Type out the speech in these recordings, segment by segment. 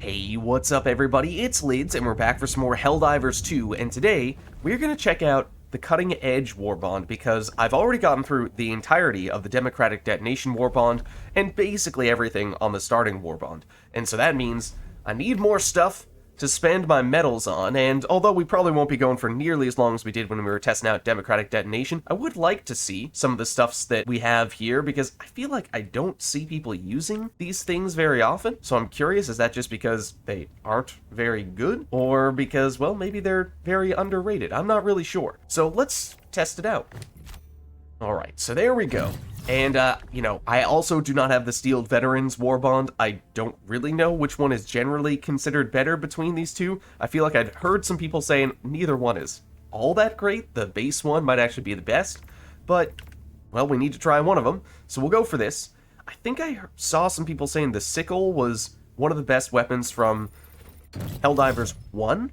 Hey, what's up everybody? It's Lids, and we're back for some more Helldivers 2, and today, we're gonna check out the Cutting Edge Warbond, because I've already gotten through the entirety of the Democratic Detonation Warbond, and basically everything on the starting Warbond. And so that means I need more stuff to spend my medals on, and although we probably won't be going for nearly as long as we did when we were testing out Democratic Detonation, I would like to see some of the stuffs that we have here, because I feel like I don't see people using these things very often, so I'm curious, is that just because they aren't very good, or because, well, maybe they're very underrated? I'm not really sure. So let's test it out. Alright, so there we go. And, I also do not have the Steeled Veterans Warbond. I don't really know which one is generally considered better between these two. I feel like I'd heard some people saying neither one is all that great. The base one might actually be the best. But, well, we need to try one of them. So we'll go for this. I think I saw some people saying the Sickle was one of the best weapons from Helldivers 1.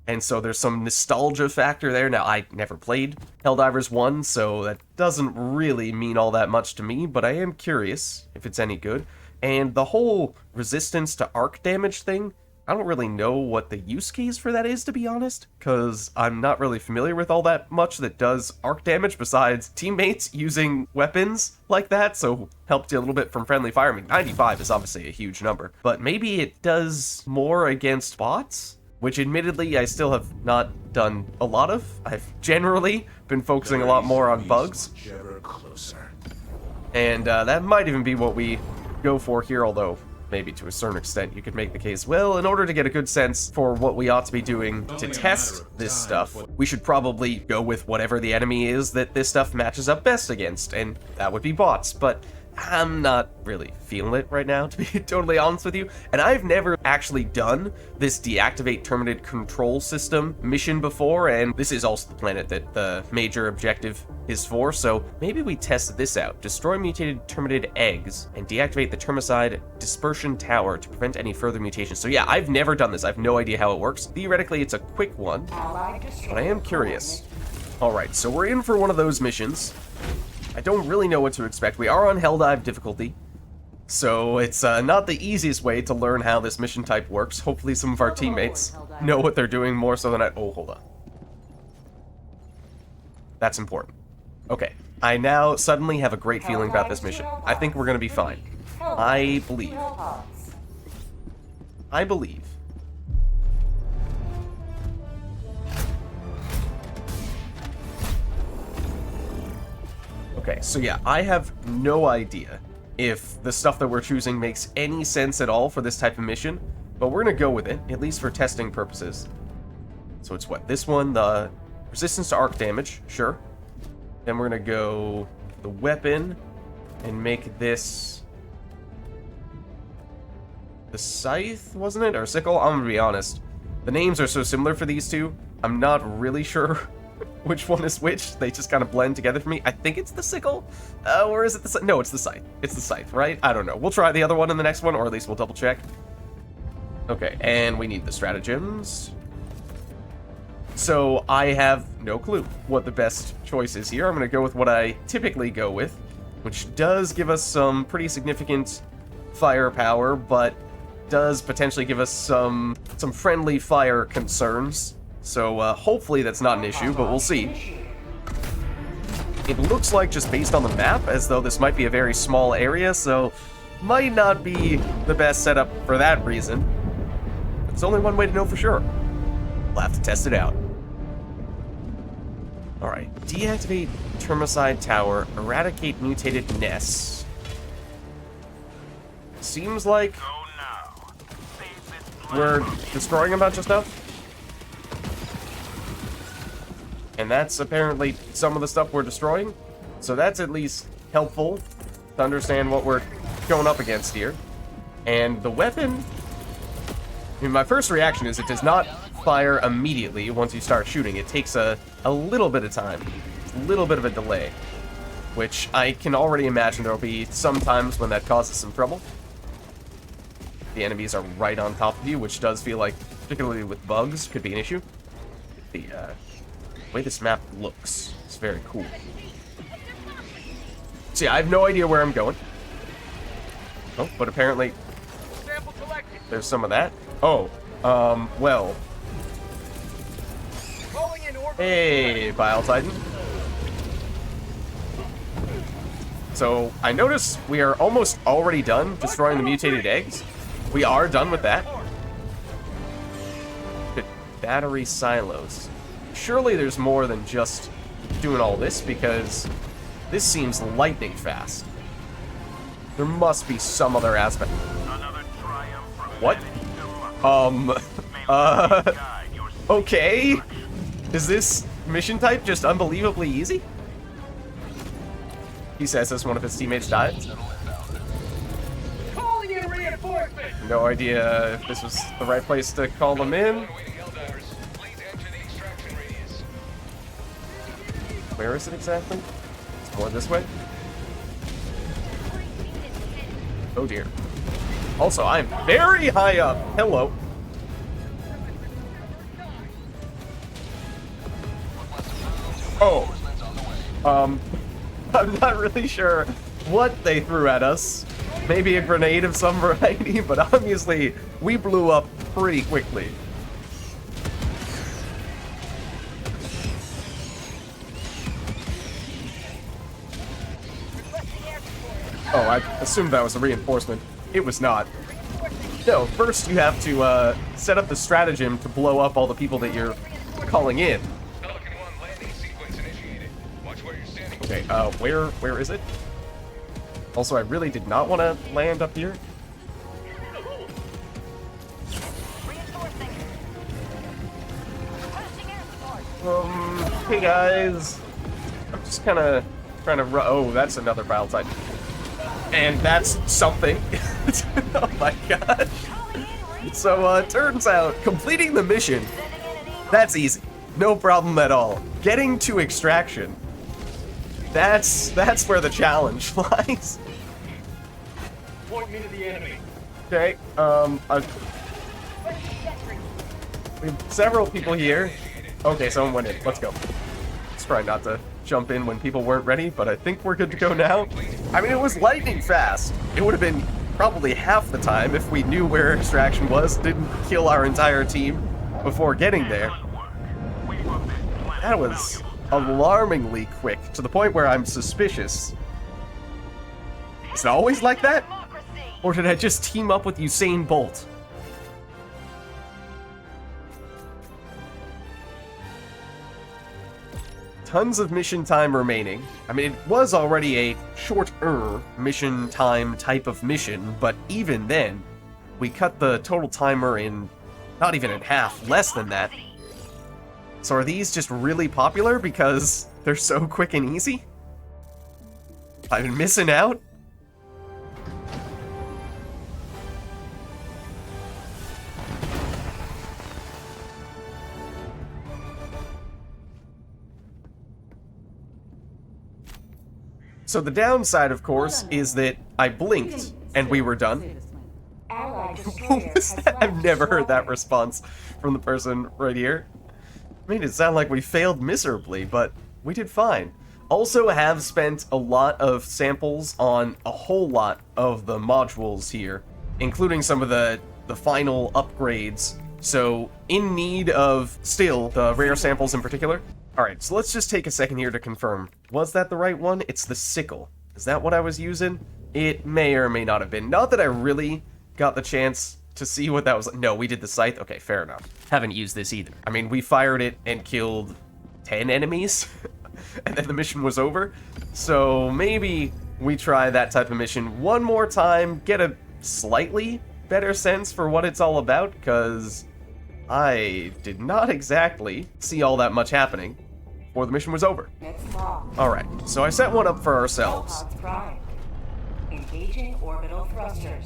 And so there's some nostalgia factor there. Now, I never played Helldivers 1, so that doesn't really mean all that much to me, but I am curious if it's any good. And the whole resistance to arc damage thing, I don't really know what the use case for that is, to be honest, because I'm not really familiar with all that much that does arc damage besides teammates using weapons like that, so helped you a little bit from friendly fire. I mean, 95 is obviously a huge number, but maybe it does more against bots? Which admittedly I still have not done a lot of. I've generally been focusing a lot more on bugs. And that might even be what we go for here, although maybe to a certain extent you could make the case, well, in order to get a good sense for what we ought to be doing to test this stuff, we should probably go with whatever the enemy is that this stuff matches up best against, and that would be bots, but I'm not really feeling it right now, to be totally honest with you. And I've never actually done this deactivate terminated control system mission before, and this is also the planet that the major objective is for, so maybe we test this out. Destroy mutated terminated eggs and deactivate the termicide dispersion tower to prevent any further mutations. So yeah, I've never done this. I have no idea how it works. Theoretically, it's a quick one, but I am curious. Alright, so we're in for one of those missions. I don't really know what to expect. We are on Helldive difficulty, so it's not the easiest way to learn how this mission type works. Hopefully some of our teammates know what they're doing more so than I... Oh, hold on. That's important. Okay, I now suddenly have a great feeling about this mission. I think we're gonna be fine. I believe. I believe. Okay, so yeah, I have no idea if the stuff that we're choosing makes any sense at all for this type of mission, but we're gonna go with it, at least for testing purposes. So it's what? This one, the resistance to arc damage, sure. Then we're gonna go the weapon and make this the Scythe, wasn't it? Or Sickle? I'm gonna be honest. The names are so similar for these two, I'm not really sure which one is which. They just kind of blend together for me. I think it's the Sickle, or is it the Scythe? No, it's the Scythe. It's the Scythe, right? I don't know. We'll try the other one in the next one, or at least we'll double check. Okay, and we need the stratagems. So I have no clue what the best choice is here. I'm going to go with what I typically go with, which does give us some pretty significant firepower, but does potentially give us some friendly fire concerns. So, hopefully that's not an issue, but we'll see. It looks like, just based on the map, as though this might be a very small area, so might not be the best setup for that reason. There's only one way to know for sure. We'll have to test it out. Alright, deactivate termicide tower, eradicate mutated nests. Seems like we're destroying a bunch of stuff. And that's apparently some of the stuff we're destroying. So that's at least helpful to understand what we're going up against here. And the weapon... I mean, my first reaction is it does not fire immediately once you start shooting. It takes a little bit of time. A little bit of a delay. Which I can already imagine there will be some times when that causes some trouble. The enemies are right on top of you, which does feel like, particularly with bugs, could be an issue. The way this map looks, it's very cool. So yeah, I have no idea where I'm going. Oh, but apparently there's some of that. Oh, well. Hey, Bile Titan. So, I notice we are almost already done destroying the mutated eggs. We are done with that. But battery silos. Surely there's more than just doing all this, because this seems lightning fast. There must be some other aspect. What? Okay. Is this mission type just unbelievably easy? He says as one of his teammates died. Calling in reinforcements. No idea if this was the right place to call them in. Where is it exactly? It's more this way. Oh dear. Also, I'm very high up. Hello. Oh. I'm not really sure what they threw at us. Maybe a grenade of some variety, but obviously we blew up pretty quickly. Oh, I assumed that was a reinforcement. It was not. No, first you have to set up the stratagem to blow up all the people that you're calling in. Okay, where is it? Also, I really did not want to land up here. Hey guys. I'm just kind of trying to run. Oh, that's another Bile Titan. And that's something. Oh my gosh. So, turns out, completing the mission, that's easy. No problem at all. Getting to extraction, that's where the challenge lies. Point me to the enemy. Okay, we have several people here. Okay, someone went in. Let's go. Let's try not to jump in when people weren't ready, but I think we're good to go now. I mean, it was lightning fast. It would have been probably half the time if we knew where extraction was, didn't kill our entire team before getting there. That was alarmingly quick, to the point where I'm suspicious. Is it always like that? Or did I just team up with Usain Bolt? Tons of mission time remaining. I mean, it was already a shorter mission time type of mission, but even then, we cut the total timer in not even in half, less than that. So are these just really popular because they're so quick and easy? I've been missing out? So the downside, of course, is that I blinked and we were done. What was that? I've never heard that response from the person right here. Made it sound like we failed miserably, but we did fine. Also have spent a lot of samples on a whole lot of the modules here, including some of the final upgrades. So in need of still the rare samples in particular. Alright, so let's just take a second here to confirm. Was that the right one? It's the Sickle. Is that what I was using? It may or may not have been. Not that I really got the chance to see what that was. No, we did the Scythe? Okay, fair enough. Haven't used this either. I mean, we fired it and killed 10 enemies, and then the mission was over. So maybe we try that type of mission one more time, get a slightly better sense for what it's all about, because I did not exactly see all that much happening before the mission was over. Alright, so I set one up for ourselves. Engaging orbital thrusters.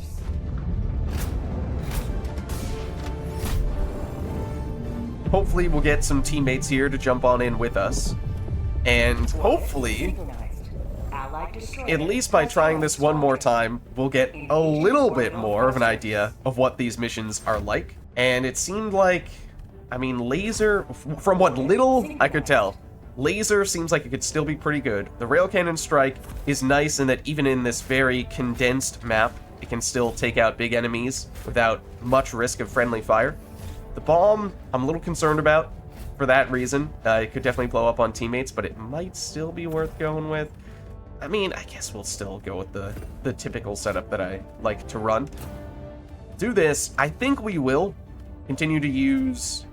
Hopefully we'll get some teammates here to jump on in with us. And hopefully, at least by trying this one more time, we'll get a little bit more of an idea of what these missions are like. And it seemed like, I mean, laser, from what little I could tell, laser seems like it could still be pretty good. The rail cannon strike is nice in that even in this very condensed map, it can still take out big enemies without much risk of friendly fire. The bomb, I'm a little concerned about for that reason. It could definitely blow up on teammates, but it might still be worth going with. I mean, I guess we'll still go with the typical setup that I like to run. Do this. I think we will continue to use,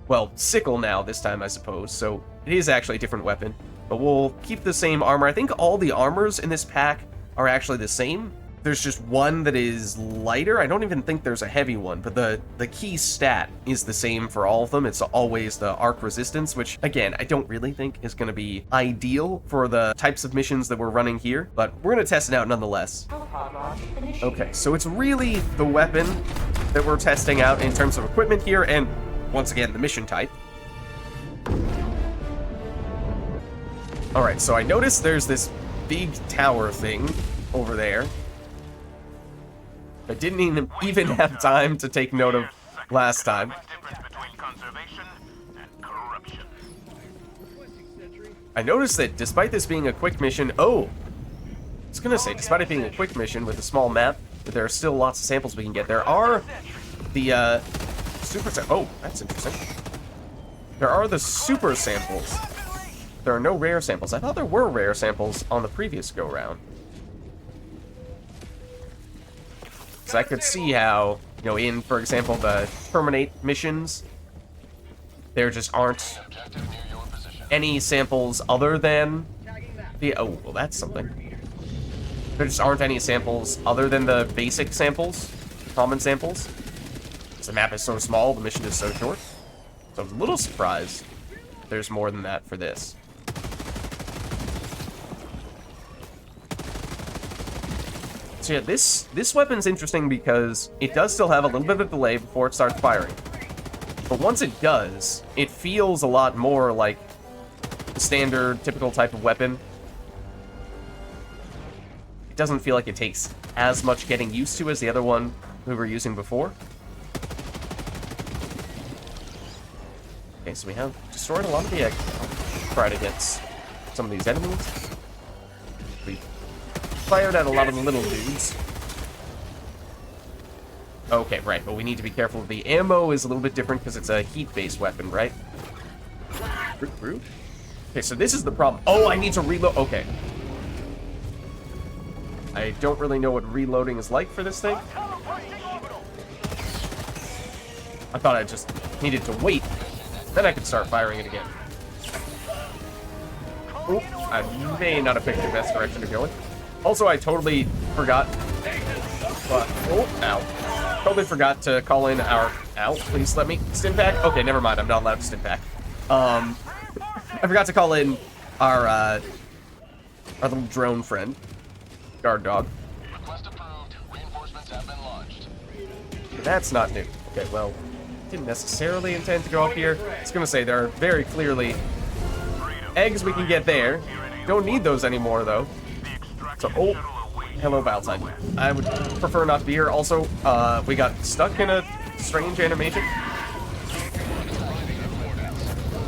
well, Sickle now this time, I suppose. So it is actually a different weapon, but we'll keep the same armor. I think all the armors in this pack are actually the same. There's just one that is lighter. I don't even think there's a heavy one, but the key stat is the same for all of them. It's always the arc resistance, which, again, I don't really think is going to be ideal for the types of missions that we're running here, but we're going to test it out nonetheless. Okay, so it's really the weapon that we're testing out in terms of equipment here, and once again, the mission type. Alright, so I noticed there's this big tower thing over there. I didn't even have time to take note of last time. I noticed that despite this being a quick mission, I was gonna say, despite it being a quick mission with a small map, that there are still lots of samples we can get. There are the super that's interesting. There are the super samples. There are no rare samples. I thought there were rare samples on the previous go-round. So I could see how, you know, in, for example, the Terminate missions, there just aren't any samples other than the... Oh, well, that's something. There just aren't any samples other than the basic samples, common samples. The map is so small, the mission is so short. So I'm a little surprised there's more than that for this. So yeah, this weapon's interesting because it does still have a little bit of delay before it starts firing. But once it does, it feels a lot more like the standard, typical type of weapon. It doesn't feel like it takes as much getting used to as the other one we were using before. Okay, so we have destroyed a lot of the eggs now. Try to get some of these enemies. We fired at a lot of the little dudes. Okay, right, but we need to be careful. The ammo is a little bit different because it's a heat-based weapon, right? Okay, so this is the problem. Oh, I need to reload. Okay. I don't really know what reloading is like for this thing. I thought I just needed to wait. Then I could start firing it again. Oh, I may not have picked the best direction to go in. Also, I totally forgot. Ow. Totally forgot to call in our... Ow, please let me stim pack. Okay, never mind. I'm not allowed to stim pack. I forgot to call in our little drone friend. Guard dog. Request approved. Reinforcements have been launched. That's not new. Okay, well, didn't necessarily intend to go up here. I was gonna say, there are very clearly eggs we can get there. Don't need those anymore, though. So, oh, hello, Valentine. I would prefer not to be here. Also, we got stuck in a strange animation.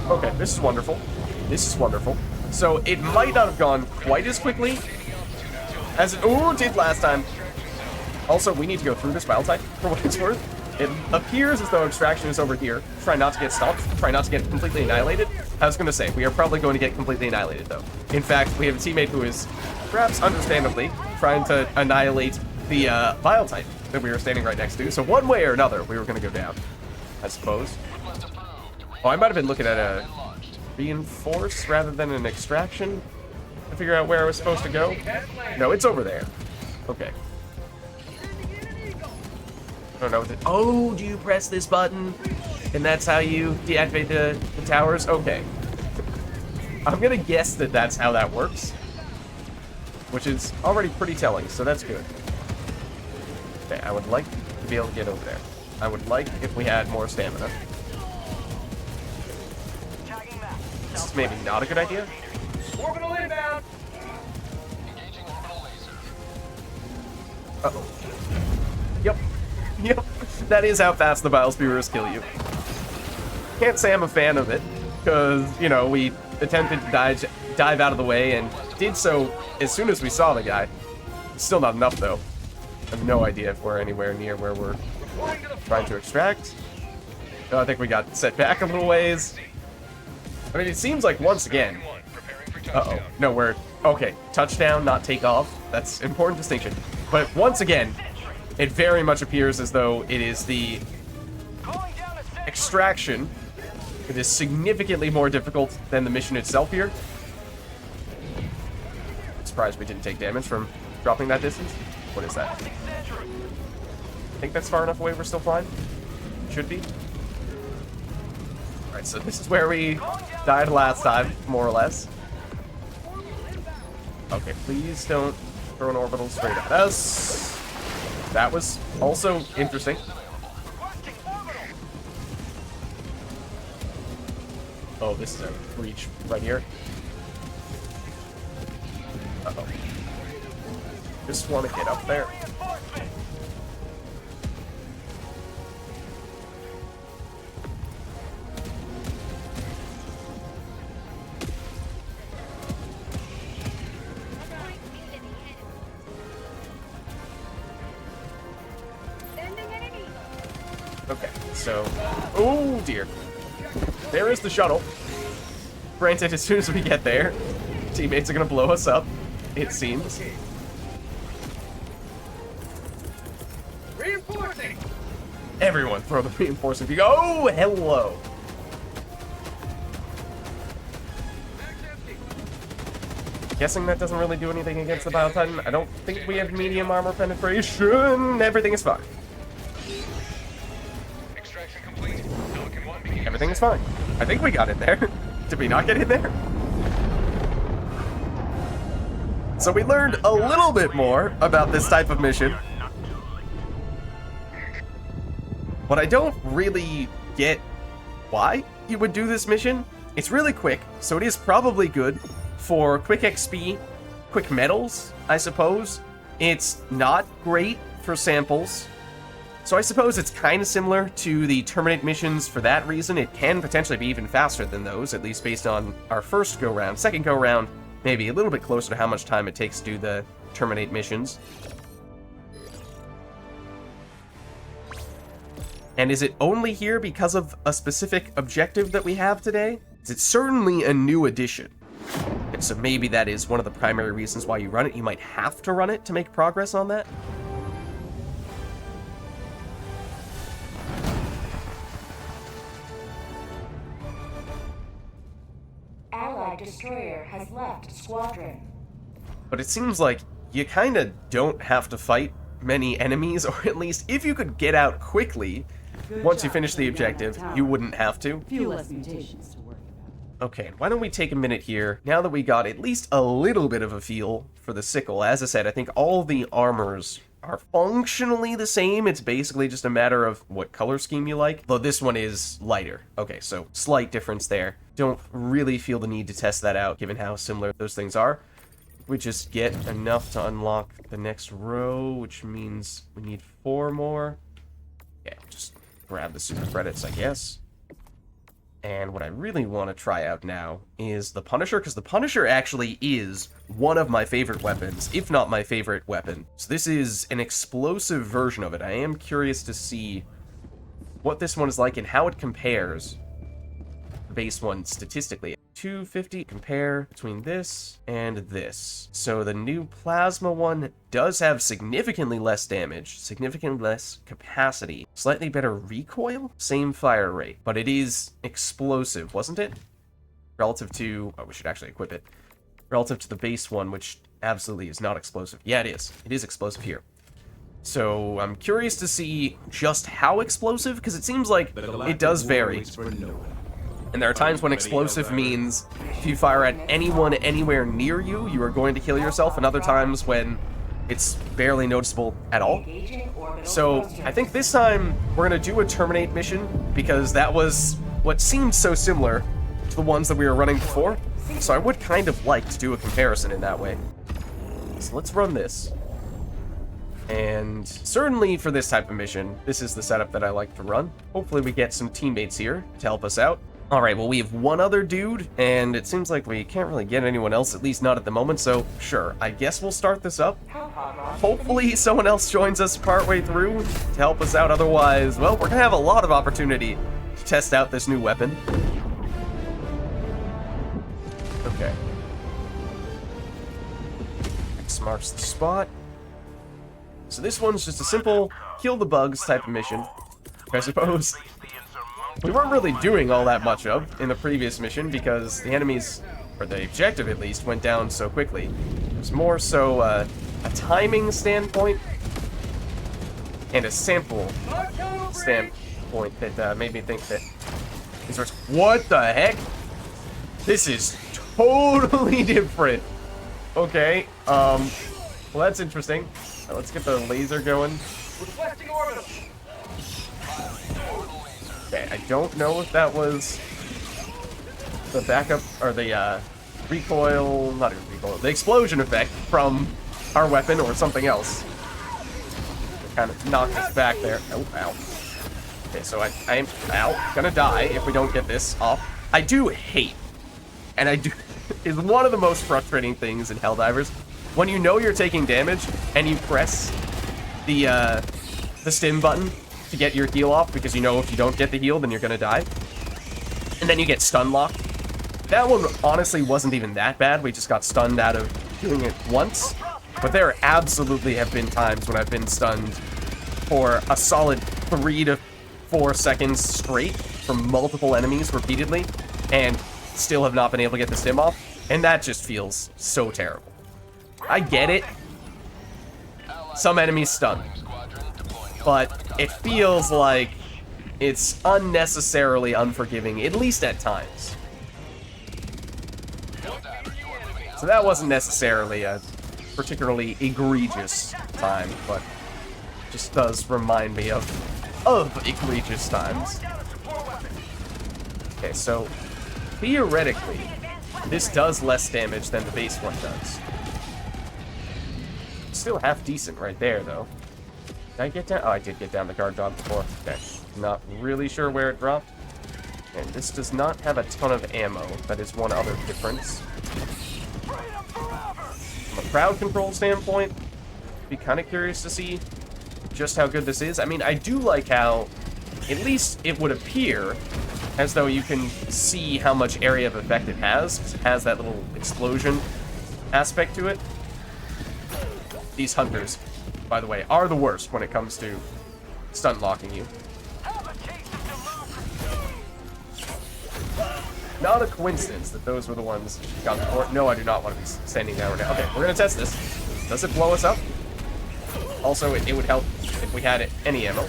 Okay, this is wonderful. This is wonderful. So, it might not have gone quite as quickly as it did last time. Also, we need to go through this Valentine, for what it's worth. It appears as though extraction is over here. Try not to get stopped. Try not to get completely annihilated. I was going to say, we are probably going to get completely annihilated, though. In fact, we have a teammate who is, perhaps understandably, trying to annihilate the Vile type that we were standing right next to. So one way or another, we were going to go down, I suppose. Oh, I might have been looking at a reinforce rather than an extraction to figure out where I was supposed to go. No, it's over there. Okay. I don't know what oh, do you press this button? And that's how you deactivate the towers? Okay. I'm gonna guess that that's how that works. Which is already pretty telling, so that's good. Okay, I would like to be able to get over there. I would like if we had more stamina. This is maybe not a good idea. Orbital inbound. Engaging orbital laser. Uh-oh. Yep. Yep. That is how fast the Vile Spewers kill you. Can't say I'm a fan of it, because, you know, we attempted to dive out of the way and did so as soon as we saw the guy. Still not enough, though. I have no idea if we're anywhere near where we're trying to extract. No, I think we got set back a little ways. I mean, it seems like once again... Uh-oh. No, we're... Okay, touchdown, not take off. That's important distinction. But once again, it very much appears as though it is the extraction that is significantly more difficult than the mission itself here. I'm surprised we didn't take damage from dropping that distance. What is that? I think that's far enough away we're still fine. Should be. Alright, so this is where we died last time, more or less. Okay, please don't throw an orbital straight at us. That was also interesting. Oh, this is a breach right here. Uh-oh. Just want to get up there. Okay, so... Oh, dear. There is the shuttle. Granted, as soon as we get there, teammates are going to blow us up, it seems. Reinforcing! Everyone throw the reinforcing. You go, oh, hello. Guessing that doesn't really do anything against the Biotitan. I don't think we have medium armor penetration. Everything is fine. Extraction complete. Pelican 1 begins. Everything is fine. I think we got in there. Did we not get in there? So we learned a little bit more about this type of mission. But I don't really get why you would do this mission. It's really quick, so it is probably good for quick XP, quick medals, I suppose. It's not great for samples. So I suppose it's kind of similar to the Terminate missions for that reason. It can potentially be even faster than those, at least based on our first go-round. Second go-round, maybe a little bit closer to how much time it takes to do the Terminate missions. And is it only here because of a specific objective that we have today? It's certainly a new addition. And so maybe that is one of the primary reasons why you run it. You might have to run it to make progress on that. Allied destroyer has left squadron. But it seems like you kind of don't have to fight many enemies, or at least if you could get out quickly, once you finish the objective, you wouldn't have to. Few less mutations to worry about. Okay, why don't we take a minute here, now that we got at least a little bit of a feel for the Sickle. As I said, I think all the armors are functionally the same. It's basically just a matter of what color scheme you like, though this one is lighter. Okay, so slight difference there. Don't really feel the need to test that out, given how similar those things are. We just get enough to unlock the next row, which means we need 4 more. Yeah, just grab the super credits, I guess. And what I really want to try out now is the Punisher, because the Punisher actually is one of my favorite weapons, if not my favorite weapon. So this is an explosive version of it. I am curious to see what this one is like and how it compares to the base one statistically. 250 compare between this and this. So the new plasma one does have significantly less damage, significantly less capacity, slightly better recoil, same fire rate, but it is explosive, wasn't it? Relative to, oh, we should actually equip it. Relative to the base one, which absolutely is not explosive. Yeah, it is. It is explosive here. So I'm curious to see just how explosive, because it seems like it does vary. And there are times when explosive means if you fire at anyone anywhere near you, you are going to kill yourself, and other times when it's barely noticeable at all. So I think this time we're going to do a Terminate mission, because that was what seemed so similar to the ones that we were running before. So I would kind of like to do a comparison in that way. So let's run this. And certainly for this type of mission, this is the setup that I like to run. Hopefully we get some teammates here to help us out. Alright, well, we have one other dude, and it seems like we can't really get anyone else, at least not at the moment, so sure, I guess we'll start this up. Hopefully someone else joins us partway through to help us out, otherwise, well, we're gonna have a lot of opportunity to test out this new weapon. Okay. X marks the spot. So this one's just a simple kill the bugs type of mission, I suppose. We weren't really doing all that much of in the previous mission because the enemies, or the objective at least, went down so quickly. It was more so a timing standpoint and a sample standpoint that made me think that these were... What the heck? This is totally different. Okay, well that's interesting. Let's get the laser going. Requesting orbital. Okay, I don't know if that was the backup, or the, recoil, not even recoil, the explosion effect from our weapon or something else. It kind of knocked us back there. Oh, ow. Okay, so I'm gonna die if we don't get this off. I do hate, and I do, is one of the most frustrating things in Helldivers, when you know you're taking damage and you press the stim button to get your heal off, because you know if you don't get the heal, then you're gonna die. And then you get stun locked. That one honestly wasn't even that bad. We just got stunned out of doing it once. But there absolutely have been times when I've been stunned for a solid 3 to 4 seconds straight from multiple enemies repeatedly, and still have not been able to get the stim off. And that just feels so terrible. I get it. Some enemies stun. But it feels like it's unnecessarily unforgiving, at least at times. So that wasn't necessarily a particularly egregious time, but just does remind me of egregious times. Okay, so theoretically, this does less damage than the base one does. Still half decent right there, though. Did I get down? Oh, I did get down the guard dog before. Okay. Not really sure where it dropped. And this does not have a ton of ammo. That is one other difference. From a crowd control standpoint, be kind of curious to see just how good this is. I mean, I do like how, at least it would appear as though you can see how much area of effect it has. 'Cause it has that little explosion aspect to it. These hunters, by the way, are the worst when it comes to stun locking you. Not a coincidence that those were the ones that got before. No, I do not want to be standing down right now. Okay, we're gonna test this. Does it blow us up? Also, it would help if we had any ammo.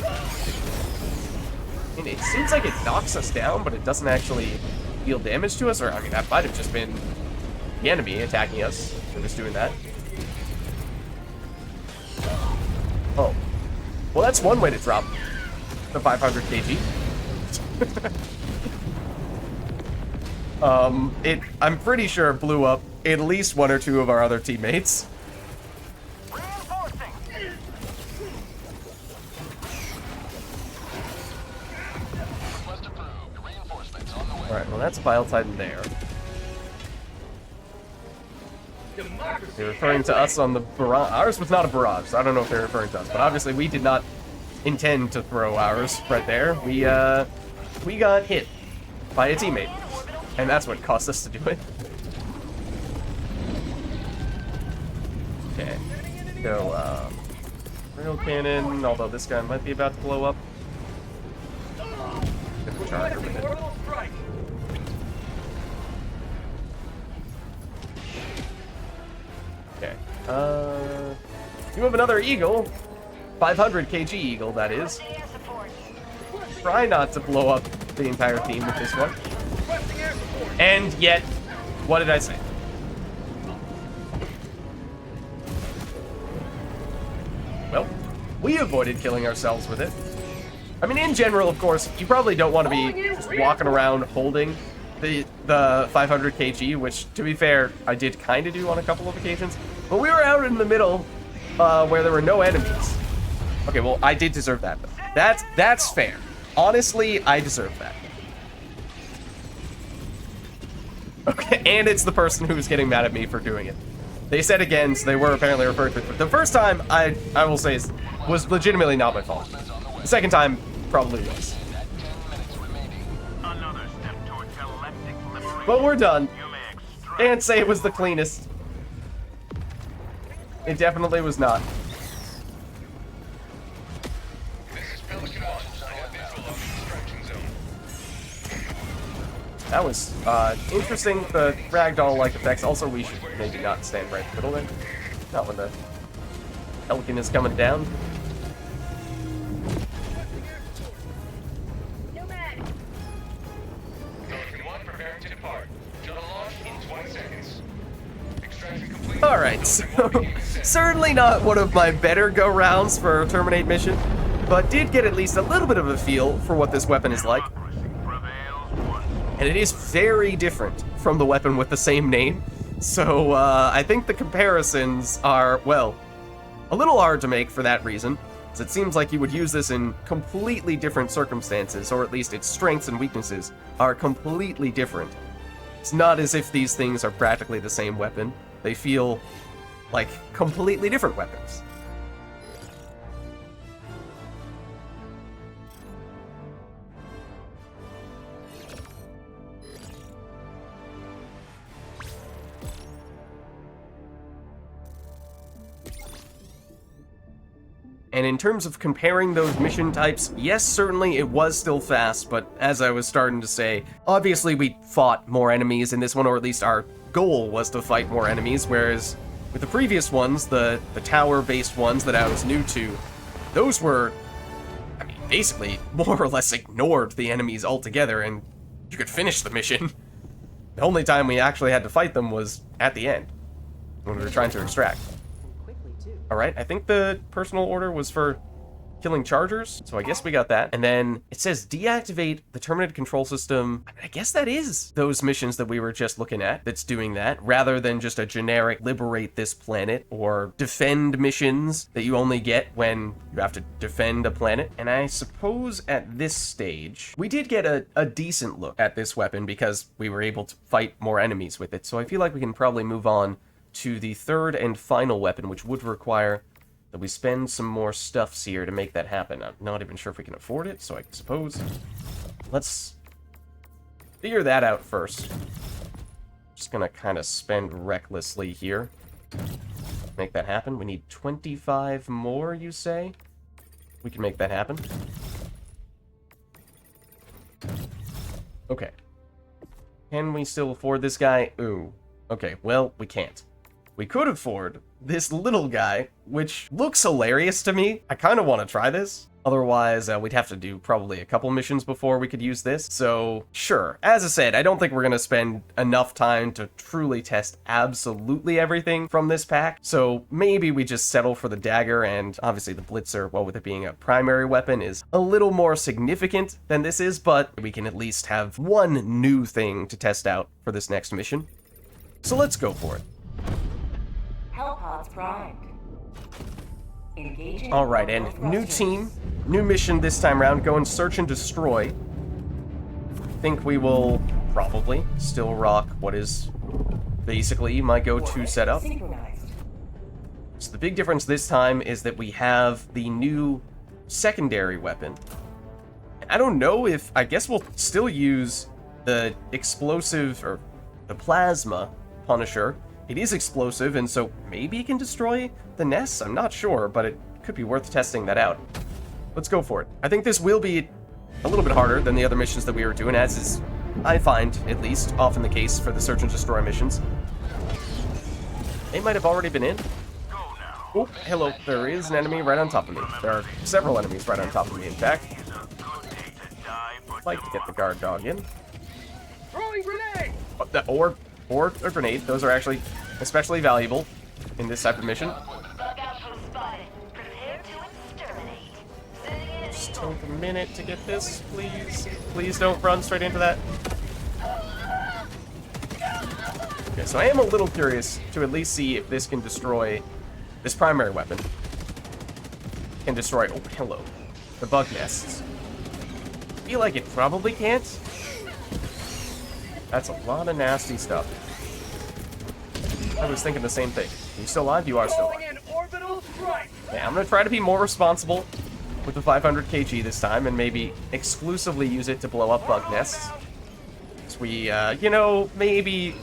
I mean, it seems like it knocks us down, but it doesn't actually deal damage to us. Or, I mean, that might have just been the enemy attacking us. We're just doing that. Oh. Well, that's one way to drop the 500 kg. I'm pretty sure it blew up at least one or two of our other teammates. Alright, well that's a Bile Titan there. They're referring to us on the barrage. Ours was not a barrage, so I don't know if they're referring to us, but obviously we did not intend to throw ours right there. We got hit by a teammate, and that's what caused us to do it. Okay, so, rail cannon, although this guy might be about to blow up. Get the charger with it. Okay, you have another eagle. 500 kg eagle, that is. Try not to blow up the entire team with this one. And yet, what did I say? Well, we avoided killing ourselves with it. I mean, in general, of course, you probably don't want to be just walking around holding the 500 kg, which, to be fair, I did kind of do on a couple of occasions. But we were out in the middle where there were no enemies. Okay, well, I did deserve that, though. That's fair. honestly, I deserve that. Okay, and it's the person who's getting mad at me for doing it. They said again, so they were apparently referred to it. But the first time, I will say, was legitimately not my fault. The second time, probably was. But we're done. Can't say it was the cleanest. It definitely was not. That was interesting, the ragdoll-like effects. Also, we should maybe not stand right in the middle there. Not when the Pelican is coming down. Alright, so certainly not one of my better go-rounds for a Terminate mission, but did get at least a little bit of a feel for what this weapon is like. And it is very different from the weapon with the same name, so I think the comparisons are, well, a little hard to make for that reason, as it seems like you would use this in completely different circumstances, or at least its strengths and weaknesses are completely different. It's not as if these things are practically the same weapon. They feel like completely different weapons. And in terms of comparing those mission types, yes, certainly it was still fast, but as I was starting to say, obviously we fought more enemies in this one, or at least our goal was to fight more enemies, whereas with the previous ones, the tower-based ones that I was new to, those were, I mean, basically more or less ignored the enemies altogether, and you could finish the mission. The only time we actually had to fight them was at the end, when we were trying to extract. Alright, I think the personal order was for killing chargers, so I guess we got that. And then it says deactivate the terminated control system. I guess that is those missions that we were just looking at that's doing that, rather than just a generic liberate this planet or defend missions that you only get when you have to defend a planet. And I suppose at this stage, we did get a decent look at this weapon because we were able to fight more enemies with it. So I feel like we can probably move on to the third and final weapon, which would require that we spend some more stuffs here to make that happen. I'm not even sure if we can afford it, so I suppose let's figure that out first. Just gonna kind of spend recklessly here. Make that happen. We need 25 more, you say? We can make that happen. Okay. Can we still afford this guy? Ooh. Okay, well, we can't. We could afford this little guy, which looks hilarious to me. I kind of want to try this. Otherwise, we'd have to do probably a couple missions before we could use this. So, sure. As I said, I don't think we're going to spend enough time to truly test absolutely everything from this pack. So maybe we just settle for the dagger, and obviously the blitzer, well, with it being a primary weapon, is a little more significant than this is, but we can at least have one new thing to test out for this next mission. So let's go for it. Hellpods primed. Engaging. Alright, and new team, new mission this time around. Go and search and destroy. I think we will probably still rock what is basically my go-to setup. So the big difference this time is that we have the new secondary weapon. I don't know if, I guess we'll still use the explosive, or the plasma Punisher. It is explosive, and so maybe it can destroy the nests? I'm not sure, but it could be worth testing that out. Let's go for it. I think this will be a little bit harder than the other missions that we were doing, as is, I find, at least, often the case for the search and destroy missions. They might have already been in. Oh, hello. There is an enemy right on top of me. There are several enemies right on top of me, in fact. I'd like to get the guard dog in. Throwing grenade! Or a grenade. Those are actually especially valuable in this type of mission. Just take a minute to get this, please. Please don't run straight into that. Okay, so I am a little curious to at least see if this can destroy this primary weapon. Can destroy, oh, hello, the bug nests. feel like it probably can't. That's a lot of nasty stuff. I was thinking the same thing. Are you still alive? You are still alive. Calling in orbital strike. Yeah, I'm gonna try to be more responsible with the 500 kg this time, and maybe exclusively use it to blow up bug nests. So we, you know, maybe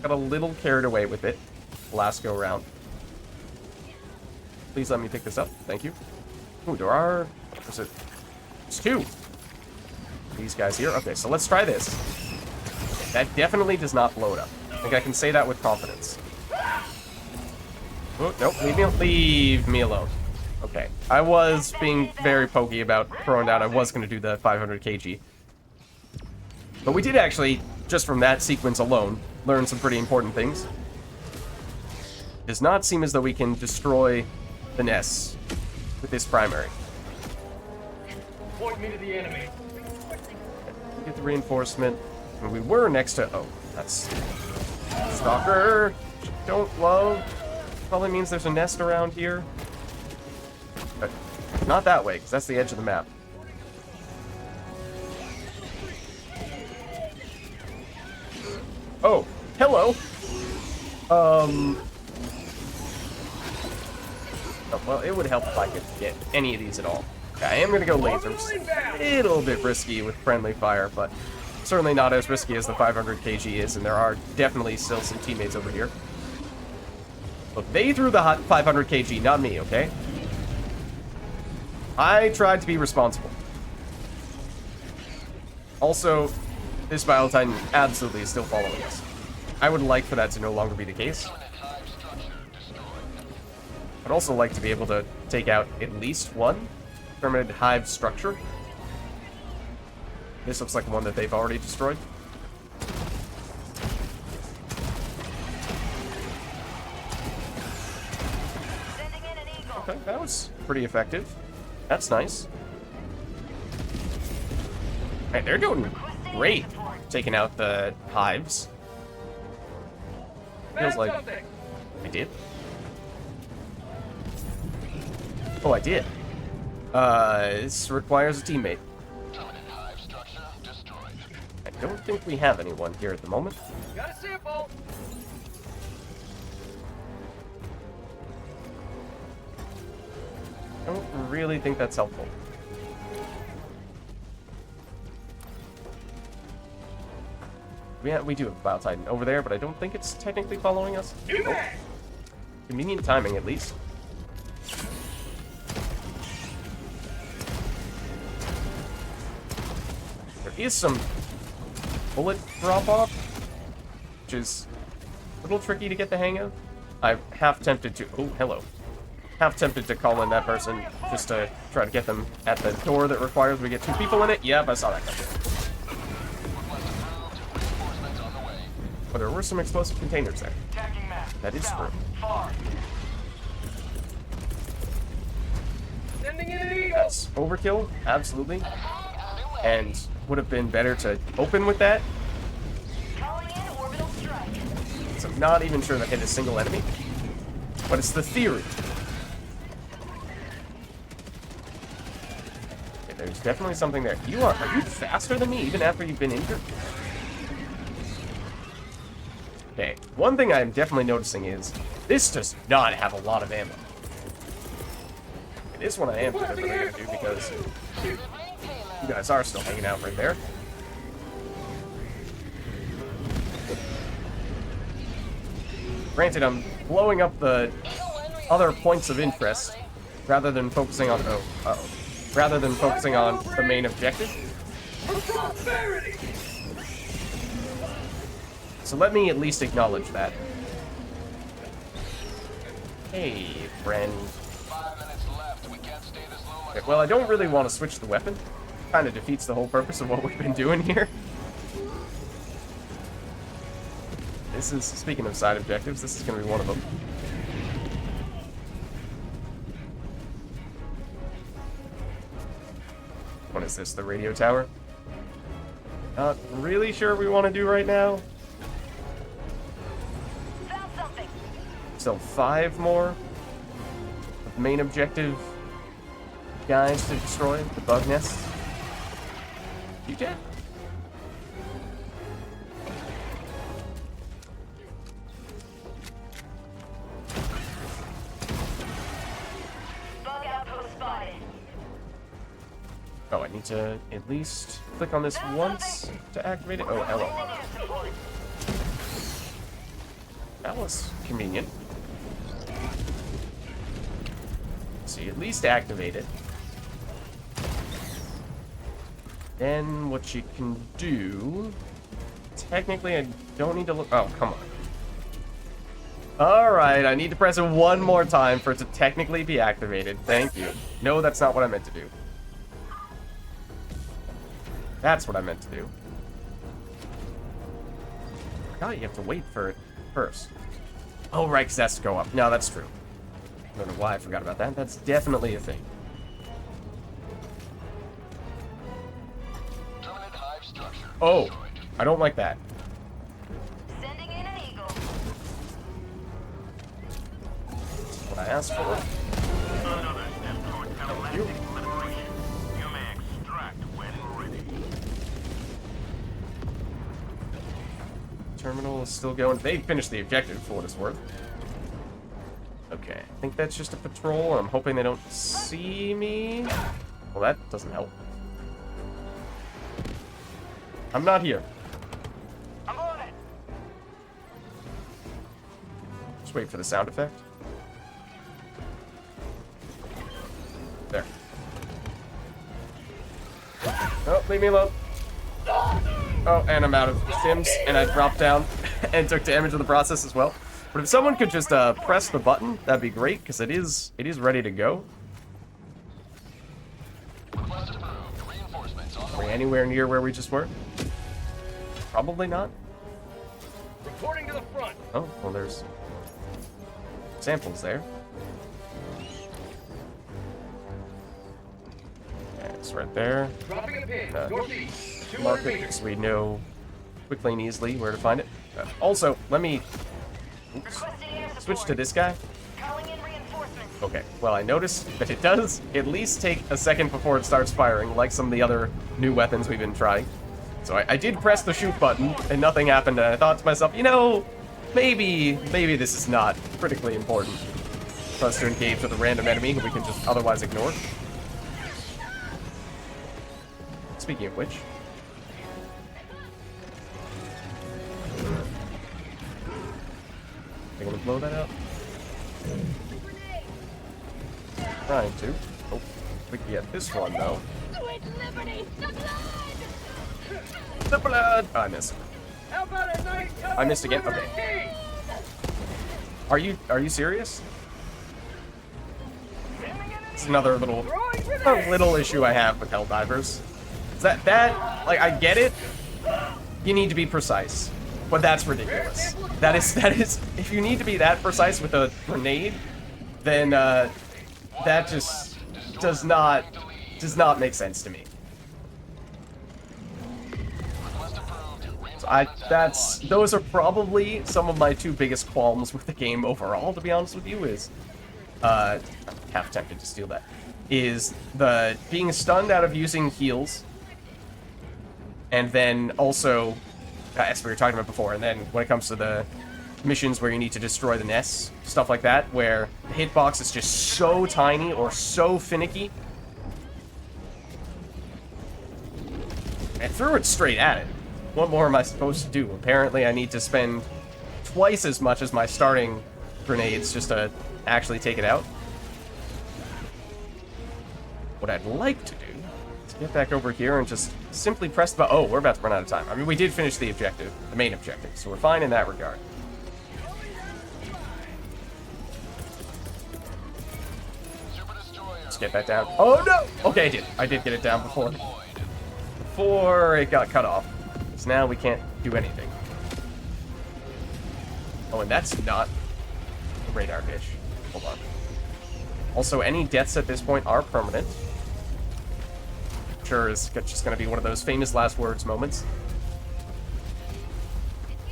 got a little carried away with it last go around. Please let me pick this up. Thank you. Ooh, there are... What's it? There's two. These guys here. Okay, so let's try this. That definitely does not blow it up. I think I can say that with confidence. Oh, nope. Leave me alone. Okay. I was being very pokey about throwing down. I was going to do the 500 kg. But we did actually, just from that sequence alone, learn some pretty important things. It does not seem as though we can destroy the nests with this primary. Point me to the enemy. Get the reinforcement. And we were next to... Oh, that's... Stalker! Don't love. Probably means there's a nest around here. But not that way, because that's the edge of the map. Oh, hello! Oh, well, it would help if I could get any of these at all. Okay, I am going to go lasers. A little bit risky with friendly fire, but certainly not as risky as the 500 kg is, and there are definitely still some teammates over here. Look, they threw the hot 500 kg, not me, okay? I tried to be responsible. Also, this Biotitan absolutely is still following us. I would like for that to no longer be the case. I'd also like to be able to take out at least one permanent hive structure. This looks like one that they've already destroyed. Okay, that was pretty effective. That's nice. Hey, they're doing great taking out the hives. Feels like I did. Oh, I did. This requires a teammate. I don't think we have anyone here at the moment. Got a sample. I don't really think that's helpful. We do have a Biotitan over there, but I don't think it's technically following us. Oh. Convenient timing, at least. There is some bullet drop-off, which is a little tricky to get the hang of. I'm half tempted to... Oh, hello. Half tempted to call in that person just to try to get them at the door that requires we get two people in it. Yep, I saw that coming. But there were some explosive containers there. That is true. Sending in an eagle. That's overkill, absolutely. And would have been better to open with that. So I'm not even sure that hit a single enemy. But it's the theory. Okay, there's definitely something there. Are you faster than me even after you've been injured? Okay, one thing I'm definitely noticing is this does not have a lot of ammo. This one I am definitely going to do because you guys are still hanging out right there. Granted, I'm blowing up the other points of interest rather than focusing on rather than focusing on the main objective. So let me at least acknowledge that. Hey, friend. Okay, well, I don't really want to switch the weapon. Kind of defeats the whole purpose of what we've been doing here. This is, speaking of side objectives, this is going to be one of them. What is this, the radio tower? Not really sure what we want to do right now. Still 5 more of main objective guys to destroy, the bug nests. You dead? Bug outpost spotted. Oh, I need to at least click on this once to activate it. Oh, hello. Sending air support. That was convenient. So you at least activate it. Then what you can do... Technically, I don't need to look... Oh, come on. Alright, I need to press it one more time for it to technically be activated. Thank you. No, that's not what I meant to do. That's what I meant to do. I thought you have to wait for it first. Oh, right, because that's to go up. No, that's true. I don't know why I forgot about that. That's definitely a thing. Permanent hive structure Oh, destroyed. I don't like that. Sending in an eagle. What I asked for. Another step towards galactic liberation. You may extract when ready. Terminal is still going. They finished the objective for what it's worth. Okay, I think that's just a patrol. I'm hoping they don't see me. Well, that doesn't help. I'm not here. I'm on it. Just wait for the sound effect. There. Oh, leave me alone. Oh, and I'm out of stims, and I dropped down and took damage in the process as well. But if someone could just press the button, that'd be great, because it is ready to go. Request approved. Reinforcements on the Are we way. anywhere near where we just were? Probably not. Reporting to the front. Oh, well, there's samples there. Yeah, it's right there. Dropping a pin. Uh, Northeast. 200 Mark it meters. so we know quickly and easily where to find it. Also, let me Requesting air support. switch to this guy. Calling in reinforcements. Okay, well, I noticed that it does at least take a second before it starts firing, like some of the other new weapons we've been trying. So I did press the shoot button, and nothing happened, and I thought to myself, you know, maybe this is not critically important for us to engage with a random enemy who we can just otherwise ignore. Speaking of which... Are you gonna blow that up? Trying to. Oh, we can get this one, though. Sweet liberty, the blood! The blood! Oh, I missed. How about a nice cup I missed of again? liberty Okay. tea? Are you serious? It's another little Throwing grenade. issue I have with Helldivers. Is that like, I get it. You need to be precise, but that's ridiculous. That is if you need to be that precise with a grenade, then that just does not make sense to me. Request approved. So those are probably some of my two biggest qualms with the game overall, to be honest with you, is I'm half tempted to steal that, is the being stunned out of using heals, and then also, as we were talking about before, and then when it comes to the missions where you need to destroy the nests, stuff like that, where the hitbox is just so tiny or so finicky. I threw it straight at it. What more am I supposed to do? Apparently I need to spend twice as much as my starting grenades just to actually take it out. What I'd like to do is get back over here and just simply press the button. Oh, we're about to run out of time. I mean, we did finish the objective, the main objective, so we're fine in that regard. Super destroyer. Let's get that down. Oh, no! Okay, I did get it down before it got cut off. So now we can't do anything. Oh, and that's not a radar dish. Hold on. Also, any deaths at this point are permanent. Sure is just going to be one of those famous last words moments.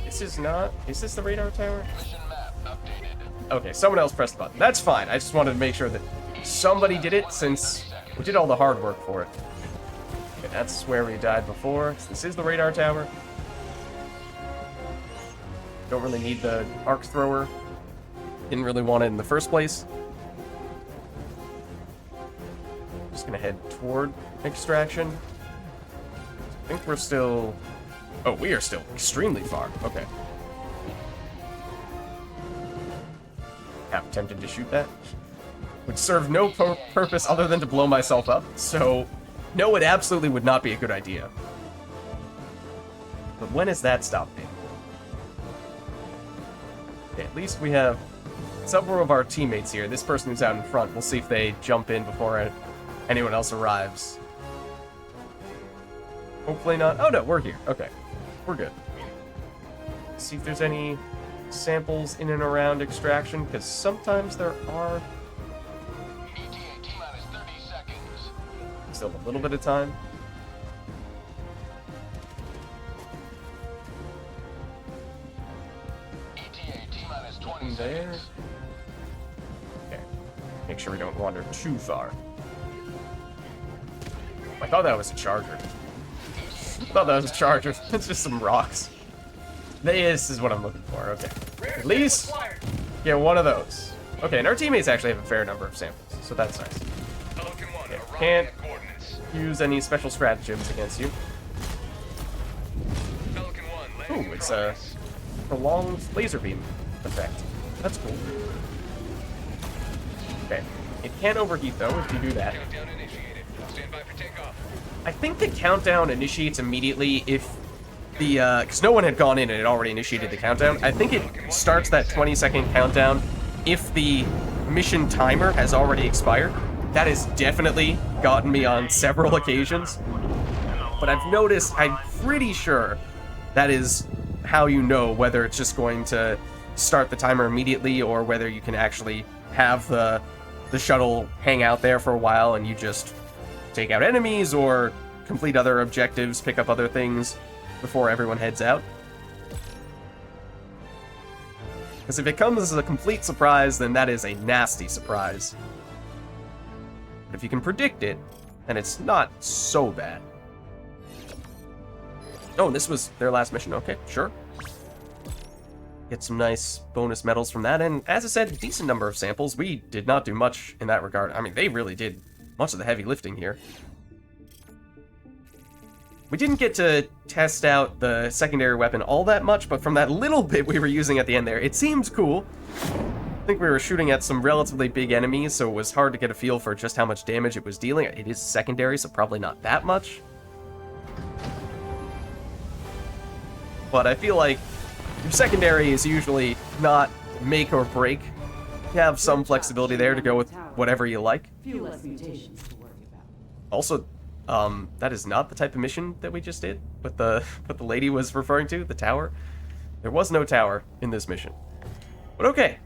This is not... Is this the radar tower? Mission map updated. Okay, someone else pressed the button. That's fine. I just wanted to make sure that somebody did it, since we did all the hard work for it. Okay, that's where we died before. So this is the radar tower. Don't really need the arc thrower. Didn't really want it in the first place. Just gonna head toward extraction. I think we're still... Oh, we are still extremely far. Okay. Half tempted to shoot that. Would serve no purpose other than to blow myself up. So, no, it absolutely would not be a good idea. But when has that stopped being? Okay, at least we have several of our teammates here. This person who's out in front, we'll see if they jump in before anyone else arrives. Hopefully not. Oh no, we're here. Okay, we're good. See if there's any samples in and around extraction, because sometimes there are. ETA T-minus 30 seconds. Still a little bit of time. ETA T-minus 20 There. seconds. Okay. Make sure we don't wander too far. I thought that was a charger. I thought that was a charger. It's just some rocks. This is what I'm looking for. Okay. At least get one of those. Okay, and our teammates actually have a fair number of samples, so that's nice. Pelican 1, Okay, arriving can't at coordinates. use any special stratagems against you. Pelican 1, landing Ooh, in it's a progress. prolonged laser beam effect. That's cool. Okay. It can overheat, though, if you do that. Countdown initiated. Stand by for takeoff. I think the countdown initiates immediately if the, because no one had gone in and it already initiated the countdown. I think it starts that 20-second countdown if the mission timer has already expired. That has definitely gotten me on several occasions. But I've noticed, I'm pretty sure that is how you know whether it's just going to start the timer immediately or whether you can actually have the shuttle hang out there for a while and you just take out enemies or complete other objectives, pick up other things before everyone heads out. Because if it comes as a complete surprise, then that is a nasty surprise. But if you can predict it, then it's not so bad. Oh, this was their last mission. Okay, sure. Get some nice bonus medals from that, and as I said, a decent number of samples. We did not do much in that regard. I mean, they really did much of the heavy lifting here. We didn't get to test out the secondary weapon all that much, but from that little bit we were using at the end there, it seemed cool. I think we were shooting at some relatively big enemies, so it was hard to get a feel for just how much damage it was dealing. It is secondary, so probably not that much. But I feel like your secondary is usually not make or break. You have some flexibility there to go with whatever you like. Few less mutations to worry about. Also, that is not the type of mission that we just did. What the lady was referring to, the tower. There was no tower in this mission. But okay.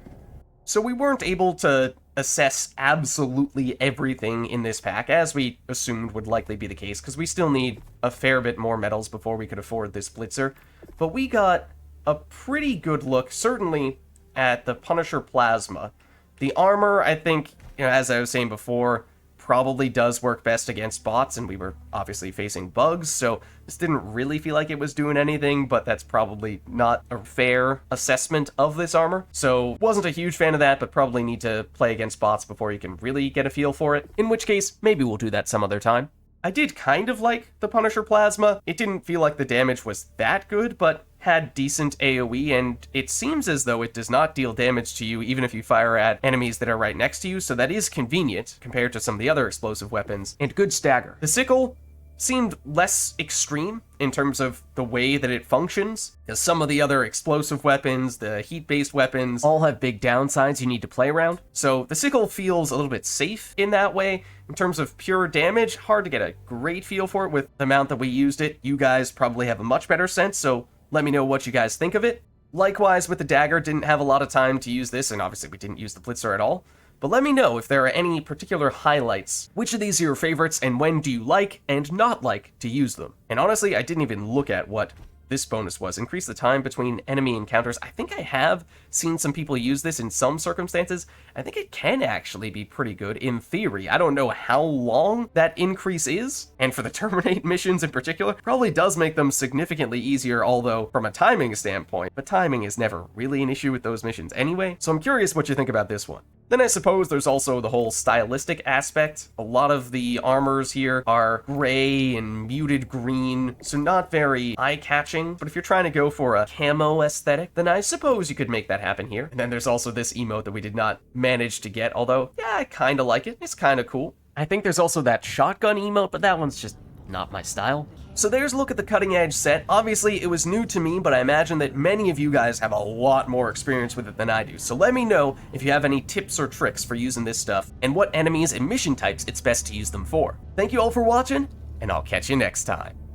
So we weren't able to assess absolutely everything in this pack, as we assumed would likely be the case, because we still need a fair bit more medals before we could afford this Blitzer. But we got a pretty good look, certainly, at the Punisher Plasma. The armor, I think, as I was saying before, probably does work best against bots, and we were obviously facing bugs, so this didn't really feel like it was doing anything, but that's probably not a fair assessment of this armor. So wasn't a huge fan of that, but probably need to play against bots before you can really get a feel for it, in which case, maybe we'll do that some other time. I did kind of like the Punisher Plasma. It didn't feel like the damage was that good, but had decent AoE, and it seems as though it does not deal damage to you even if you fire at enemies that are right next to you, so that is convenient compared to some of the other explosive weapons, and good stagger. The Sickle seemed less extreme in terms of the way that it functions, because some of the other explosive weapons, the heat-based weapons, all have big downsides you need to play around. So the Sickle feels a little bit safe in that way. In terms of pure damage, hard to get a great feel for it with the amount that we used it. You guys probably have a much better sense, so let me know what you guys think of it. Likewise, with the dagger, didn't have a lot of time to use this, and obviously we didn't use the Blitzer at all. But let me know if there are any particular highlights. Which of these are your favorites, and when do you like and not like to use them? And honestly, I didn't even look at what this bonus was. Increase the time between enemy encounters. I think I have seen some people use this in some circumstances. I think it can actually be pretty good in theory. I don't know how long that increase is, and for the terminate missions in particular, probably does make them significantly easier, although from a timing standpoint, but timing is never really an issue with those missions anyway, so I'm curious what you think about this one. Then I suppose there's also the whole stylistic aspect. A lot of the armors here are gray and muted green, so not very eye-catching, but if you're trying to go for a camo aesthetic, then I suppose you could make that happen here. And then there's also this emote that we did not manage to get, although, yeah, I kinda like it. It's kinda cool. I think there's also that shotgun emote, but that one's just not my style. So there's a look at the cutting edge set. Obviously, it was new to me, but I imagine that many of you guys have a lot more experience with it than I do. So let me know if you have any tips or tricks for using this stuff, and what enemies and mission types it's best to use them for. Thank you all for watching, and I'll catch you next time.